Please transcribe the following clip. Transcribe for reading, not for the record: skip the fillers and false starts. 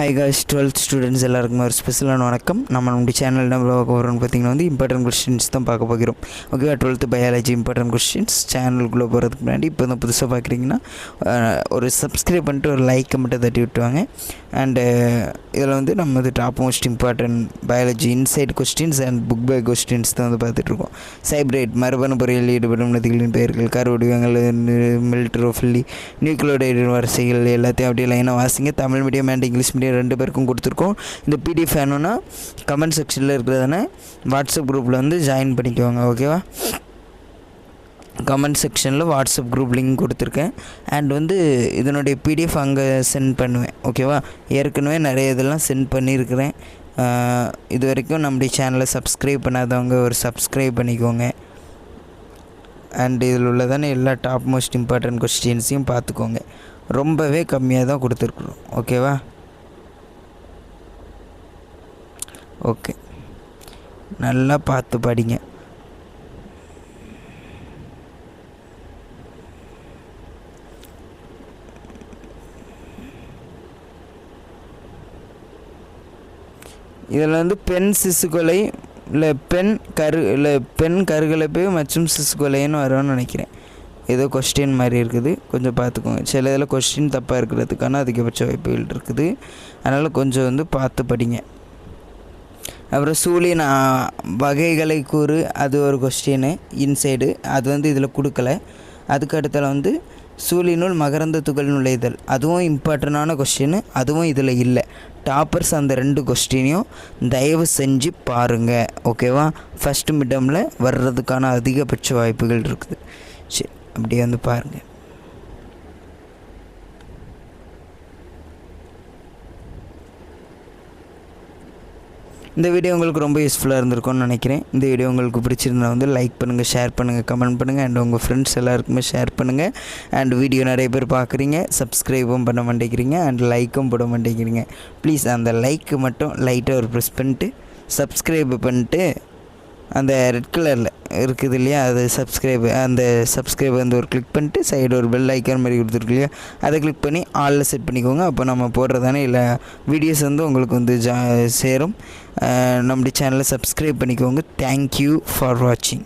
Hi guys, 12th students எல்லாருக்கும் ஒரு ஸ்பெஷலான வணக்கம். நம்ம சேனல் என்ன பார்க்க போகிறோம்னு பார்த்தீங்கன்னா இம்பார்ட்டன்ட் கொஸ்டின்ஸ் தான் பார்க்க போகிறோம். ஓகேவா, 12th பயாலஜி இம்பார்ட்டன்ட் கொஸ்டின்ஸ் சேனலுக்குள்ளே போகிறதுக்கு முன்னாடி இப்போ தான் புதுசாக பார்க்குறீங்கன்னா ஒரு சப்ஸ்கிரைப் பண்ணிட்டு ஒரு லைக்கை மட்டும் தட்டி விட்டுவாங்க. அண்டு இதில் நம்ம top most important biology inside questions and book by questions தான் பார்த்துட்ருக்கோம். சைப்ரேட் மரபணு பொறியியல் ஈடுபடும் நதிகளின் பெயர்கள், கரு வடிவங்கள், மில்ட்ரோஃபில்லி, நியூக்ளியோடைடு வரிசைகள் எல்லாத்தையும் அப்படியே லைனாக வாசிங்க. Tamil medium and English medium ரெண்டு பேருக்கும் கொடுத்துருக்கோம். இந்த பிடிஎஃப் வேணும்னா கமெண்ட் செக்ஷனில் இருக்கிறதான வாட்ஸ்அப் குரூப்பில் ஜாயின் பண்ணிக்குவாங்க. ஓகேவா, கமெண்ட் செக்ஷனில் வாட்ஸ்அப் குரூப் லிங்க் கொடுத்துருக்கேன். அண்ட் இதனுடைய பிடிஎஃப் அங்கே சென்ட் பண்ணுவேன். ஓகேவா, ஏற்கனவே நிறைய இதெல்லாம் சென்ட் பண்ணியிருக்கிறேன். இது வரைக்கும் நம்முடைய சேனலை சப்ஸ்கிரைப் பண்ணாதவங்க ஒரு சப்ஸ்கிரைப் பண்ணிக்கோங்க. அண்ட் இதில் உள்ளதானே எல்லா டாப் மோஸ்ட் இம்பார்ட்டன்ட் கொஸ்டின்ஸையும் பார்த்துக்கோங்க. ரொம்பவே கம்மியாக தான் கொடுத்துருக்குறோம். ஓகேவா, ஓகே, நல்லா பார்த்து படிங்க. இதில் பெண் சிசுக்கொலை இல்லை பெண் கருகலைப்பு மற்றும் சிசுக்கொலைன்னு வரும்னு நினைக்கிறேன். ஏதோ கொஸ்டின் மாதிரி இருக்குது, கொஞ்சம் பார்த்துக்கோங்க. சில இதில் கொஸ்டின் தப்பாக இருக்கிறதுக்கான அதிகபட்ச வாய்ப்புகள் இருக்குது. அதனால் கொஞ்சம் பார்த்து படிங்க. அப்புறம் சூழின் வகைகளை கூறு, அது ஒரு கொஸ்டின் இன்சைடு, அது இதில் கொடுக்கல. அதுக்கு அடுத்தல சூழினுள் மகரந்த துகள் நுழைதல், அதுவும் இம்பார்ட்டண்டான கொஸ்டின், அதுவும் இதில் இல்லை. டாப்பர்ஸ் அந்த ரெண்டு கொஸ்டினையும் தயவு செஞ்சு பாருங்கள். ஓகேவா, ஃபஸ்ட்டு மிட்டமில் வர்றதுக்கான அதிகபட்ச வாய்ப்புகள் இருக்குது. சரி, அப்படியே பாருங்கள். இந்த வீடியோ உங்களுக்கு ரொம்ப யூஸ்ஃபுல்லாக இருந்திருக்கும்னு நினைக்கிறேன். இந்த வீடியோ உங்களுக்கு பிடிச்சிருந்தா லைக் பண்ணுங்கள், ஷேர் பண்ணுங்கள், கமெண்ட் பண்ணுங்கள். அண்ட் உங்கள் ஃப்ரெண்ட்ஸ் எல்லாருக்குமே ஷேர் பண்ணுங்கள். அண்ட் வீடியோ நிறைய பேர் பார்க்குறீங்க, சப்ஸ்கிரைபும் பண்ண மாட்டேங்கிறீங்க அண்ட் லைக்கும் போட மாட்டேங்கிறீங்க. ப்ளீஸ் அந்த லைக்கு மட்டும் லைட்டாக ஒரு ப்ரெஸ் பண்ணிட்டு சப்ஸ்கிரைப் பண்ணிட்டு அந்த ரெட் கலரில் இருக்குது இல்லையா, அது அந்த சப்ஸ்கிரைப் ஒரு கிளிக் பண்ணிட்டு சைடு ஒரு பெல் ஐக்கான் மாதிரி கொடுத்துருக்கு இல்லையா, அதை கிளிக் பண்ணி ஆலில் செட் பண்ணிக்கோங்க. அப்போ நம்ம போடுறதானே இல்லை வீடியோஸ் உங்களுக்கு சேரும். நம்முடைய சேனலை சப்ஸ்கிரைப் பண்ணிக்கோங்க. தேங்க்யூ ஃபார் வாட்சிங்.